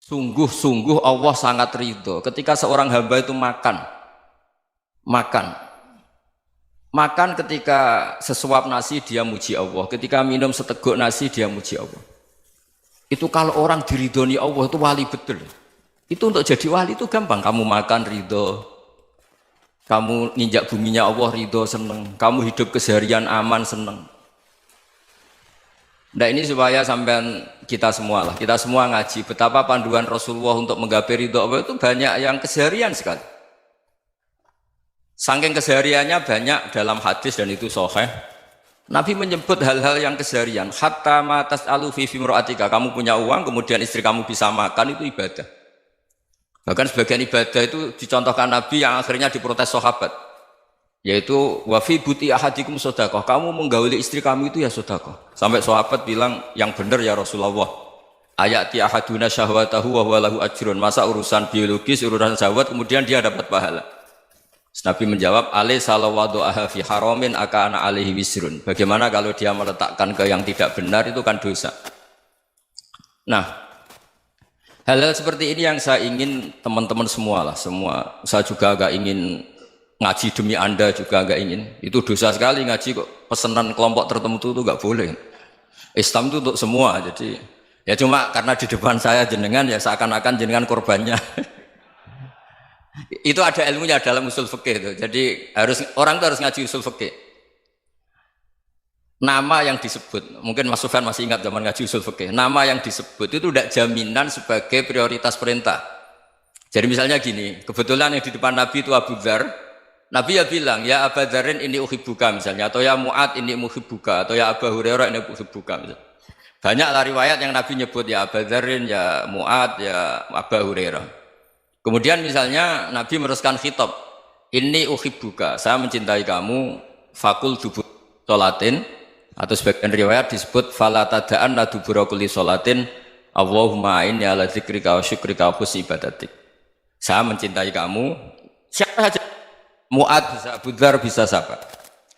Sungguh-sungguh Allah sangat ridho ketika seorang hamba itu makan makan ketika sesuap nasi dia muji Allah, ketika minum seteguk nasi dia muji Allah. Itu kalau orang diridhoni Allah itu wali betul. Itu untuk jadi wali itu gampang, kamu makan ridho, kamu nginjak buminya Allah ridho seneng, kamu hidup keseharian aman seneng. Nah ini supaya sampean kita semua ngaji betapa panduan Rasulullah untuk menggapai ridho Allah itu banyak yang keseharian sekali. Saking kesehariannya banyak dalam hadis dan itu sahih. Nabi menyebut hal-hal yang keseharian. Hatta ma tas'alu fi fimra'atika, kamu punya uang kemudian istri kamu bisa makan itu ibadah. Bahkan sebagian ibadah itu dicontohkan Nabi yang akhirnya diprotes sahabat. Yaitu wa fi buti ahadikum sedekah, kamu menggauli istri kamu itu ya sedekah. Sampai sahabat bilang yang benar ya Rasulullah. Ayati ahaduna syahwatahu wa huwa lahu ajrun. Masa urusan biologis, urusan syahwat kemudian dia dapat pahala. Nabi menjawab, alaysa law wada'aha fi haramin akana alaihi wisrun. Bagaimana kalau dia meletakkan ke yang tidak benar itu kan dosa. Nah, hal-hal seperti ini yang saya ingin teman-teman semua lah, semua. Saya juga agak ingin ngaji demi Anda juga agak ingin. Itu dosa sekali ngaji kok pesanan kelompok tertentu itu enggak boleh. Islam itu untuk semua. Jadi ya cuma karena di depan saya jenengan ya seakan-akan jenengan korbannya. Itu ada ilmunya dalam usul fikih itu. Jadi orang itu harus ngaji usul fikih. Nama yang disebut, mungkin Mas Sufyan masih ingat zaman ngaji usul fikih. Nama yang disebut itu tidak jaminan sebagai prioritas perintah. Jadi misalnya gini, kebetulan yang di depan Nabi itu Abu Dzar. Nabi ya bilang, ya Abu Dzarin ini uhibbuka misalnya, atau ya Mu'ad ini uhibbuka, atau ya Abu Hurairah ini uhibbuka misalnya. Banyaklah riwayat yang Nabi nyebut ya Abu Dzarin, ya Mu'ad, ya Abu Hurairah. Kemudian misalnya Nabi meneruskan khitab, ini uhibbuka, saya mencintai kamu, fakul dubur sholatin, atau sebagian riwayat disebut fala tada'anna dubura kulli sholatin, Allahumma inni ala dzikrika wa syukrika wa husni ibadatik. Saya mencintai kamu, siapa saja, Mu'ad bisa, Abu Dzar bisa siapa.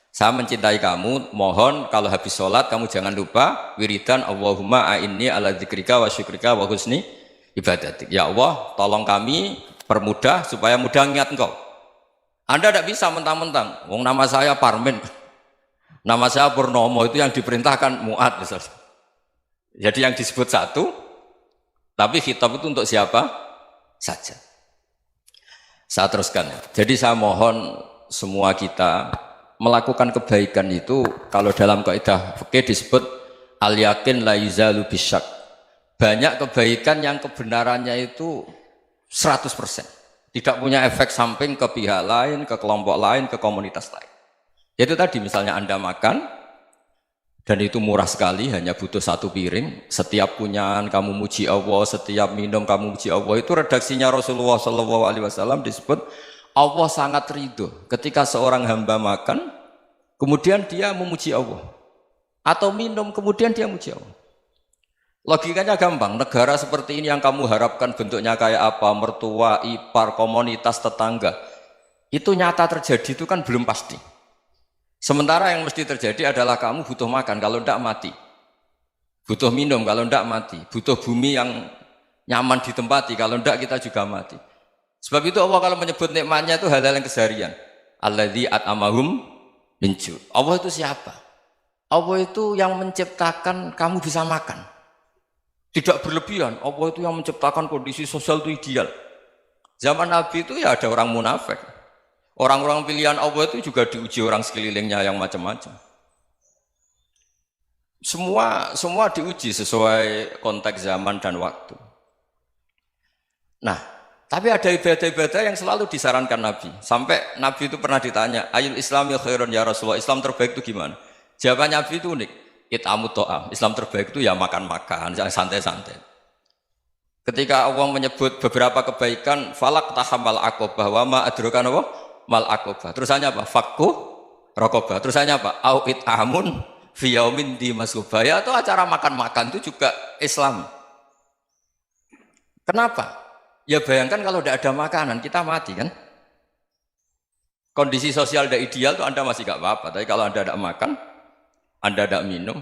Saya mencintai kamu, mohon kalau habis sholat kamu jangan lupa wiridan Allahumma inni ala dzikrika wa syukrika wa husni ibadatik. Ya Allah, tolong kami permudah supaya mudah ingat Engkau. Anda tidak bisa mentang-mentang, wong nama saya Parmin, nama saya Purnomo, itu yang diperintahkan Mu'ad misalnya. Jadi yang disebut satu, tapi khitab itu untuk siapa saja. Saya teruskan. Jadi saya mohon semua kita melakukan kebaikan itu, kalau dalam kaidah fikih disebut al yakin la yuzalu bisyak. Banyak kebaikan yang kebenarannya itu 100%. Tidak punya efek samping ke pihak lain, ke kelompok lain, ke komunitas lain. Itu tadi misalnya Anda makan, dan itu murah sekali, hanya butuh satu piring. Setiap punyaan kamu muji Allah, setiap minum kamu muji Allah. Itu redaksinya Rasulullah SAW disebut, Allah sangat ridho ketika seorang hamba makan, kemudian dia memuji Allah. Atau minum, kemudian dia muji Allah. Logikanya gampang, negara seperti ini yang kamu harapkan bentuknya kayak apa, mertua, ipar, komunitas, tetangga, itu nyata terjadi itu kan belum pasti. Sementara yang mesti terjadi adalah kamu butuh makan, kalau tidak mati. Butuh minum, kalau tidak mati. Butuh bumi yang nyaman ditempati, kalau tidak kita juga mati. Sebab itu Allah kalau menyebut nikmatnya itu hal-hal yang keseharian. Alladzi at'amahum min ju'. Allah itu siapa? Allah itu yang menciptakan kamu bisa makan. Tidak berlebihan, Allah itu yang menciptakan kondisi sosial itu ideal. Zaman Nabi itu ya ada orang munafik. Orang-orang pilihan Allah itu juga diuji orang sekelilingnya yang macam-macam. Semua diuji sesuai konteks zaman dan waktu. Nah, tapi ada ibadah-ibadah yang selalu disarankan Nabi. Sampai Nabi itu pernah ditanya, ayul islami khairun ya Rasulullah, Islam terbaik itu gimana? Jawaban Nabi itu unik. It'amut to'am, Islam terbaik itu ya makan-makan, yang santai-santai. Ketika Allah menyebut beberapa kebaikan, falak tahamal aqobah, wa ma adrokan apa? Mal aqobah. Terusannya apa? Fakku rokobah. Terusannya apa? Au it'amun fiyaumin di masubah. Ya itu acara makan-makan itu juga Islam. Kenapa? Ya bayangkan kalau tidak ada makanan, kita mati kan? Kondisi sosial tidak ideal itu Anda masih gak apa-apa, tapi kalau Anda tidak makan, Anda tidak minum,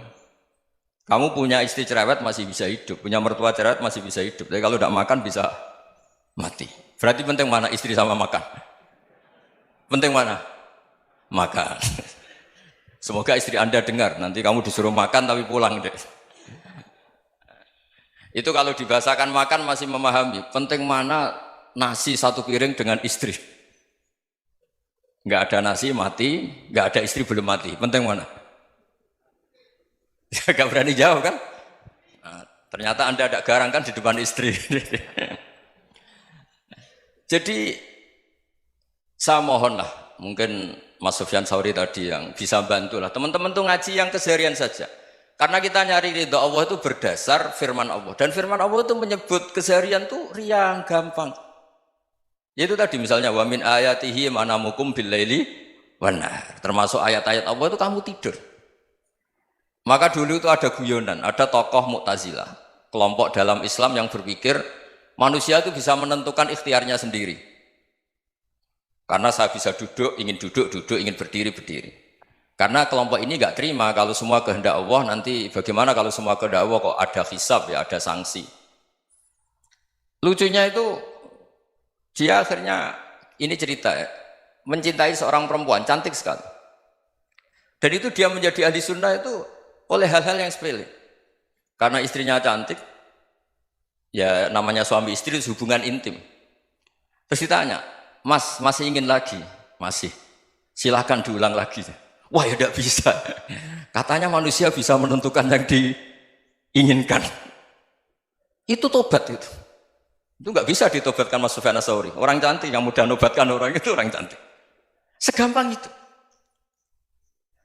Kamu punya istri cerewet masih bisa hidup, punya mertua cerewet masih bisa hidup. Tapi kalau tidak makan bisa mati. Berarti penting mana istri sama makan? Penting mana? Makan. Semoga istri Anda dengar, nanti kamu disuruh makan tapi pulang deh. Itu kalau dibahasakan makan masih memahami. Penting mana nasi satu piring dengan istri. Nggak ada nasi mati, nggak ada istri belum mati. Penting mana? Gak berani jawab kan? Nah, ternyata Anda ada garang kan di depan istri. Jadi saya mohonlah, mungkin Mas Sufyan Sauri tadi yang bisa bantulah. Teman-teman tuh ngaji yang keseharian saja. Karena kita nyari ridha Allah itu berdasar firman Allah. Dan firman Allah itu menyebut keseharian tuh riang, gampang. Yaitu tadi misalnya wa min ayatihi manamukum bil laili wan nahar. Termasuk ayat-ayat Allah itu kamu tidur. Maka dulu itu ada guyonan, ada tokoh Mu'tazilah, kelompok dalam Islam yang berpikir manusia itu bisa menentukan ikhtiarnya sendiri. Karena saya bisa duduk, ingin berdiri, berdiri. Karena kelompok ini nggak terima kalau semua kehendak Allah, nanti bagaimana kalau semua kehendak Allah kok ada hisab ya, ada sanksi. Lucunya itu dia akhirnya, ini cerita ya, mencintai seorang perempuan, cantik sekali. Dan itu dia menjadi ahli sunnah itu oleh hal-hal yang sepele. Karena istrinya cantik, ya namanya suami istri hubungan intim. Terus ditanya, Mas, masih ingin lagi? Masih. Silahkan diulang lagi. Wah ya tidak bisa. Katanya manusia bisa menentukan yang diinginkan. Itu tobat itu. Itu nggak bisa ditobatkan Mas Sufyan Ats-Tsauri. Orang cantik yang mudah nobatkan orang itu orang cantik. Segampang itu.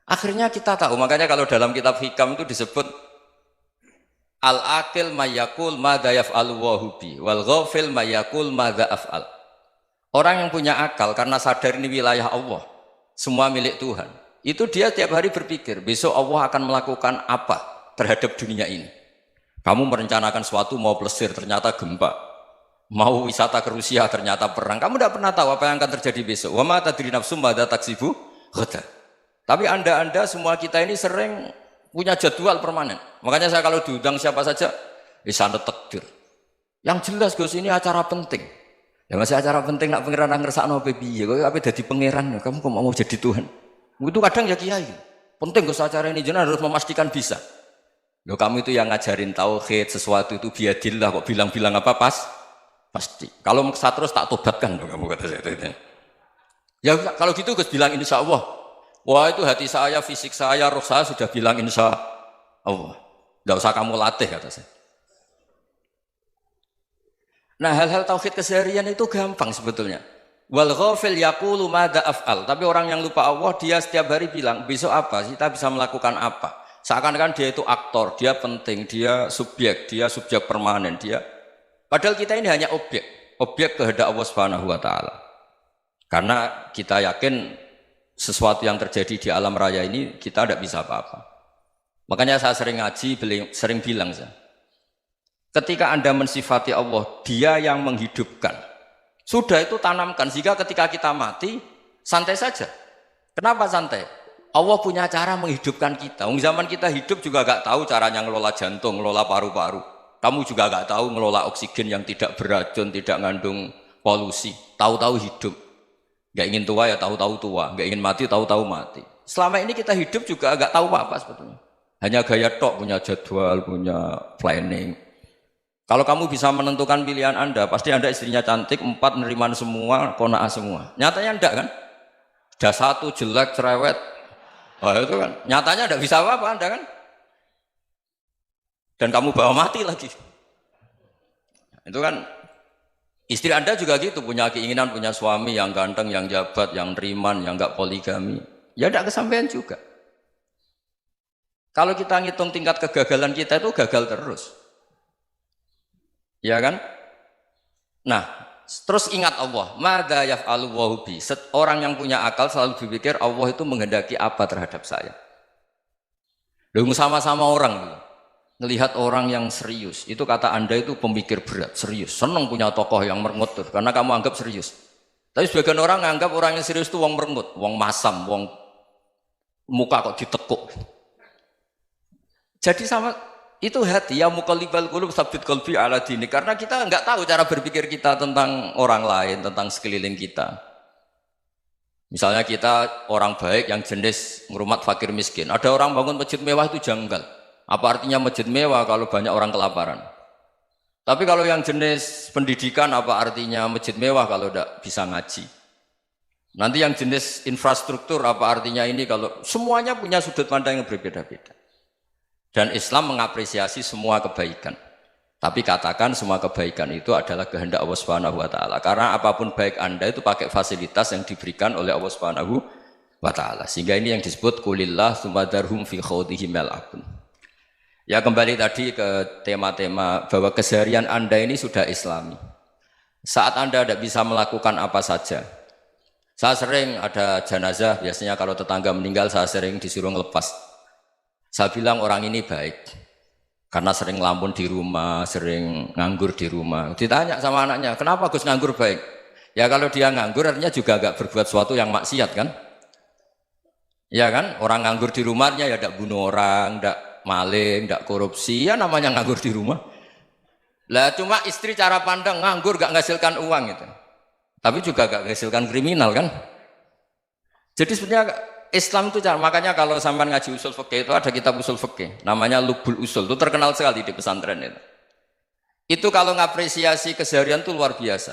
Akhirnya kita tahu, makanya kalau dalam kitab Hikam itu disebut al-aqil mayyakul madza yaf'alu wa hubi wal ghafil mayyakul madza af'al. Orang yang punya akal karena sadar ini wilayah Allah, semua milik Tuhan. Itu dia tiap hari berpikir, besok Allah akan melakukan apa terhadap dunia ini. Kamu merencanakan suatu mau plesir, ternyata gempa. Mau wisata ke Rusia, ternyata perang. Kamu tidak pernah tahu apa yang akan terjadi besok. Wa ma tadri nafsum madza taksibu ghadan. Tapi anda semua kita ini sering punya jadwal permanen. Makanya saya kalau diundang siapa saja, sanad takdir. Yang jelas Gus ini acara penting. Ya masih acara penting nak pangeran ngersakno piye? Kok ape dadi pangeran? Kamu kok mau jadi Tuhan? Itu kadang ya kiai. Penting Gus acara ini jenengan harus memastikan bisa. Loh kamu itu yang ngajarin tauhid, sesuatu itu biadillah kok bilang-bilang apa pasti. Kalau maksa terus tak tobatkan loh kamu kata saya. Ya kalau gitu Gus bilang insya Allah. Wah itu hati saya, fisik saya, roh saya sudah bilang insya Allah. Tidak usah kamu latih kata saya. Nah hal-hal tauhid keseharian itu gampang sebetulnya. Wal ghafil yaqulu madza af'al. Tapi orang yang lupa Allah dia setiap hari bilang besok apa? Kita bisa melakukan apa? Seakan-akan dia itu aktor, dia penting, dia subjek permanen, dia. Padahal kita ini hanya objek kehendak Allah Subhanahu wa taala. Karena kita yakin sesuatu yang terjadi di alam raya ini kita tidak bisa apa-apa. Makanya saya sering ngaji, sering bilang saya, ketika Anda mensifati Allah, Dia yang menghidupkan. Sudah itu tanamkan sehingga ketika kita mati santai saja. Kenapa santai? Allah punya cara menghidupkan kita. Zaman kita hidup juga gak tahu caranya ngelola jantung, ngelola paru-paru. Kamu juga gak tahu ngelola oksigen yang tidak beracun, tidak mengandung polusi. Tahu-tahu hidup. Gak ingin tua ya tahu-tahu tua, gak ingin mati tahu-tahu mati. Selama ini kita hidup juga gak tahu apa-apa sebetulnya. Hanya gaya tok, punya jadwal, punya planning. Kalau kamu bisa menentukan pilihan Anda, pasti Anda istrinya cantik, 4 neriman semua, kona'ah semua. Nyatanya enggak kan? Ada 1 jelek, cerewet. Oh itu kan, nyatanya enggak bisa apa-apa Anda kan? Dan kamu bawa mati lagi. Itu kan, istri Anda juga gitu, punya keinginan, punya suami yang ganteng, yang jabat, yang neriman, yang enggak poligami. Ya enggak kesampaian juga. Kalau kita ngitung tingkat kegagalan kita itu gagal terus. Ya kan? Nah, terus ingat Allah, madza yaf'alu wa bi. Orang yang punya akal selalu berpikir Allah itu menghendaki apa terhadap saya. Lalu sama-sama orang melihat orang yang serius, itu kata Anda itu pemikir berat, serius, senang punya tokoh yang merengut tuh, karena kamu anggap serius. Tapi sebagian orang anggap orang yang serius itu wong merengut, wong masam, wong muka kok ditekuk. Jadi sama Itu hati ya muqallibal qulub tsabbit qalbi ala dini, karena kita nggak tahu cara berpikir kita tentang orang lain, tentang sekeliling kita. Misalnya kita orang baik yang jenis ngurmat fakir miskin, ada orang bangun masjid mewah itu janggal. Apa artinya masjid mewah kalau banyak orang kelaparan? Tapi kalau yang jenis pendidikan, apa artinya masjid mewah kalau tidak bisa ngaji? Nanti yang jenis infrastruktur, apa artinya ini kalau semuanya punya sudut pandang yang berbeda-beda. Dan Islam mengapresiasi semua kebaikan. Tapi katakan semua kebaikan itu adalah kehendak Allah Subhanahu wa taala. Karena apapun baik Anda itu pakai fasilitas yang diberikan oleh Allah Subhanahu wa taala. Sehingga ini yang disebut qulillah tsumadarhum fi khawdihim yal'abun. Ya kembali tadi ke tema-tema bahwa keseharian Anda ini sudah Islami. Saat Anda tidak bisa melakukan apa saja. Saya sering ada jenazah, biasanya kalau tetangga meninggal saya sering disuruh ngelepas. Saya bilang orang ini baik karena sering ngelamun di rumah, sering nganggur di rumah. Ditanya sama anaknya, kenapa Gus nganggur baik? Ya kalau dia nganggur artinya juga agak berbuat sesuatu yang maksiat kan? Ya kan? Orang nganggur di rumahnya ya tidak bunuh orang, tidak maling, tidak korupsi, ya namanya nganggur di rumah. Lah cuma istri cara pandang nganggur gak menghasilkan uang itu. Tapi juga gak menghasilkan kriminal kan? Jadi sebenarnya Islam itu makanya kalau sampai ngaji usul fikih itu ada kitab usul fikih namanya Lubul Usul, itu terkenal sekali di pesantren itu. Itu kalau ngapresiasi keseharian itu luar biasa.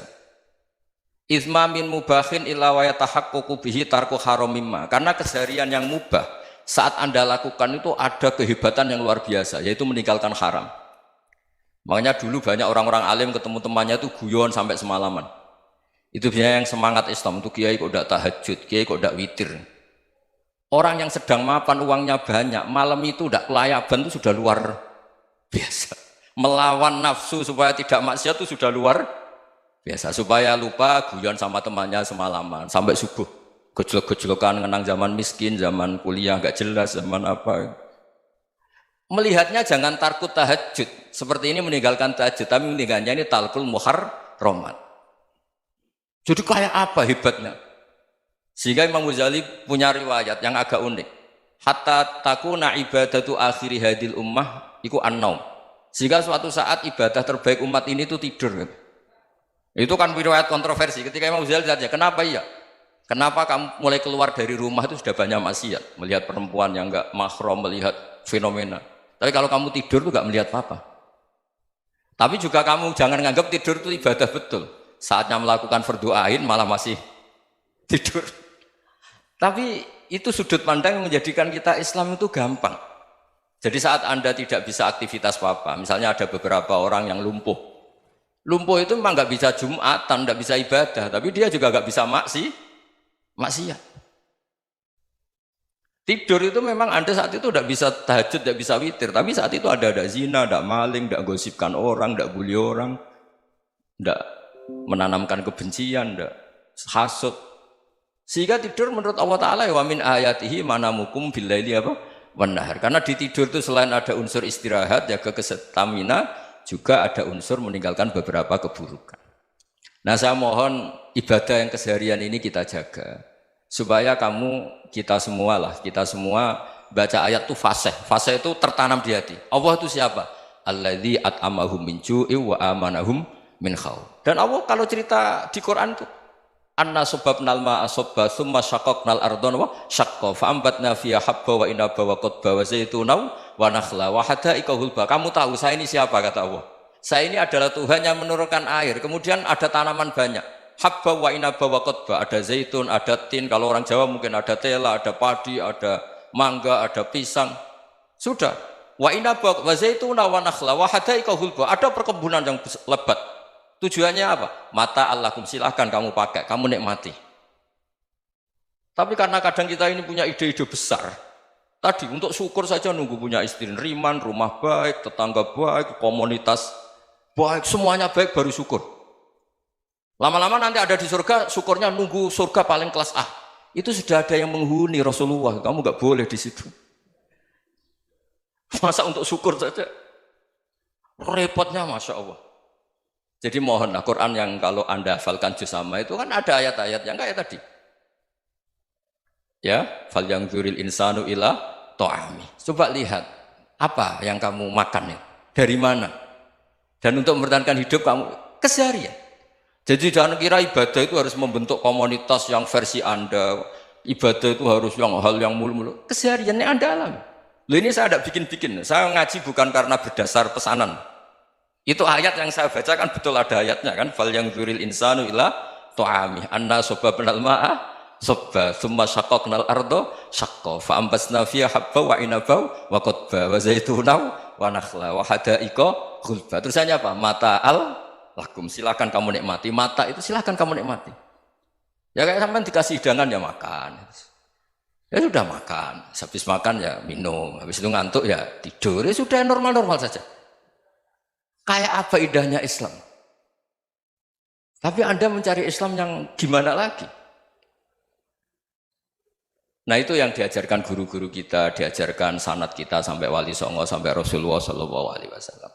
Izma min mubahin illa wa yatahaqqaqu bihi tarku haramimma. Karena keseharian yang mubah saat Anda lakukan itu ada kehebatan yang luar biasa, yaitu meninggalkan haram. Makanya dulu banyak orang-orang alim ketemu temannya itu guyon sampai semalaman. Itu biasanya yang semangat Islam itu kiai kok tidak tahajud, kiai kok tidak witir. Orang yang sedang mapan uangnya banyak, malam itu tidak kelayaban itu sudah luar biasa. Melawan nafsu supaya tidak maksiat itu sudah luar biasa. Supaya lupa guyon sama temannya semalaman sampai subuh. Gejlok-gejlokan ngenang zaman miskin, zaman kuliah nggak jelas, zaman apa. Melihatnya jangan tarkut tahajud. Seperti ini meninggalkan tahajud, tapi meninggalkannya ini talkul muharramat. Jadi kayak apa hebatnya? Sehingga Imam Ghazali punya riwayat yang agak unik. Hatta takuna ibadatu akhiri hadil ummah iku an-naum. Sehingga suatu saat ibadah terbaik umat ini itu tidur. Itu kan riwayat kontroversi. Ketika Imam Ghazali tanya, kenapa iya? Kenapa kamu mulai keluar dari rumah itu sudah banyak maksiat? Melihat perempuan yang enggak mahram, melihat fenomena. Tapi kalau kamu tidur itu enggak melihat apa-apa. Tapi juga kamu jangan menganggap tidur itu ibadah betul. Saatnya melakukan fardu ain malah masih tidur. Tapi itu sudut pandang yang menjadikan kita Islam itu gampang. Jadi saat Anda tidak bisa aktivitas apa-apa, misalnya ada beberapa orang yang lumpuh. Lumpuh itu memang nggak bisa Jumatan, nggak bisa ibadah, tapi dia juga nggak bisa maksiat. Tidur itu memang Anda saat itu tidak bisa tahajud, tidak bisa witir, tapi saat itu ada zina, ada maling, tidak gosipkan orang, tidak bully orang, tidak menanamkan kebencian, tidak hasud. Sehingga tidur menurut Allah Ta'ala wa min ayatihi manamukum billaili apa? Wan-nahar. Karena di tidur itu selain ada unsur istirahat, jaga kestamina, juga ada unsur meninggalkan beberapa keburukan. Nah saya mohon ibadah yang keseharian ini kita jaga. Supaya kita semua baca ayat itu fasih. Fasih itu tertanam di hati. Allah itu siapa? Alladzi at'amahum min ju'i wa amanahum min khauf. Dan Allah kalau cerita di Quran itu anna subabnal ma'a subba thumma syaqaqnal ardhan wa syaqqa fa ambatna fiha habba wa inaba wa qadba wa zaituna wa nakhla wa hadaika hulba. Kamu tahu saya ini siapa, kata Allah? Saya ini adalah Tuhan yang menurunkan air, kemudian ada tanaman banyak. Habba wa inaba wa qadba, ada zaitun, ada tin, kalau orang Jawa mungkin ada tela, ada padi, ada mangga, ada pisang. Sudah. Wa inaba wa zaituna wa nakhla wa hadaika hulba, ada perkebunan yang lebat. Tujuannya apa? Mata Allahkum, silahkan kamu pakai, kamu nikmati. Tapi karena kadang kita ini punya ide-ide besar. Tadi untuk syukur saja nunggu punya istri riman, rumah baik, tetangga baik, komunitas baik, semuanya baik baru syukur. Lama-lama nanti ada di surga, syukurnya nunggu surga paling kelas A. Itu sudah ada yang menghuni Rasulullah, kamu nggak boleh di situ. Masa untuk syukur saja? Repotnya Masya Allah. Jadi mohonlah Quran yang kalau Anda hafalkan juz sama itu kan ada ayat-ayat yang kayak tadi. Ya, fal yang dzuril insanu ila ta'ami. Coba lihat. Apa yang kamu makan ya? Dari mana? Dan untuk mempertahankan hidup kamu keseharian. Jadi jangan kira ibadah itu harus membentuk komunitas yang versi Anda. Ibadah itu harus hal yang mulu-mulu. Kesehariannya Anda alami. Loh ini saya tidak bikin-bikin. Saya ngaji bukan karena berdasar pesanan. Itu ayat yang saya bacakan betul ada ayatnya kan. Fal yang dzuril insanu ila tu'ami anna soba penal ma'ah sobba thumma syaqaqnal ardo syaqqa fa ambasna fiha habba wa inaba wa qadba wa zaituna wa nakhla wa hadaika ghulba. Terusannya apa? Mata'al lakum, silakan kamu nikmati. Mata itu silakan kamu nikmati. Ya kayak sampean dikasih hidangan ya makan. Ya sudah makan, habis makan ya minum, habis itu ngantuk ya tidur. Ya sudah normal-normal saja. Kayak apa indahnya Islam? Tapi Anda mencari Islam yang gimana lagi? Nah itu yang diajarkan guru-guru kita, diajarkan sanad kita sampai Wali Songo, sampai Rasulullah SAW.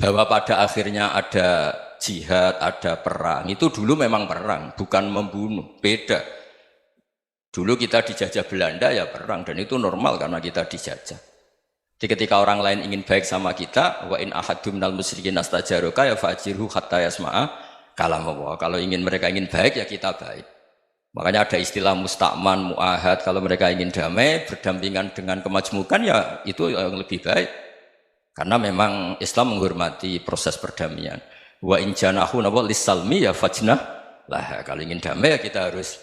Bahwa pada akhirnya ada jihad, ada perang. Itu dulu memang perang, bukan membunuh, beda. Dulu kita dijajah Belanda ya perang, dan itu normal karena kita dijajah. Jadi ketika orang lain ingin baik sama kita, wa in ahadum minal musyrikin astajaruka ya fajirhu hatta yasma'a kalam Allah. Kalau mereka ingin baik ya kita baik. Makanya ada istilah musta'man, mu'ahad. Kalau mereka ingin damai, berdampingan dengan kemajmukan ya itu yang lebih baik. Karena memang Islam menghormati proses perdamaian. Wa in janahu lis-salmi ya fajnah lah. Kalau ingin damai ya kita harus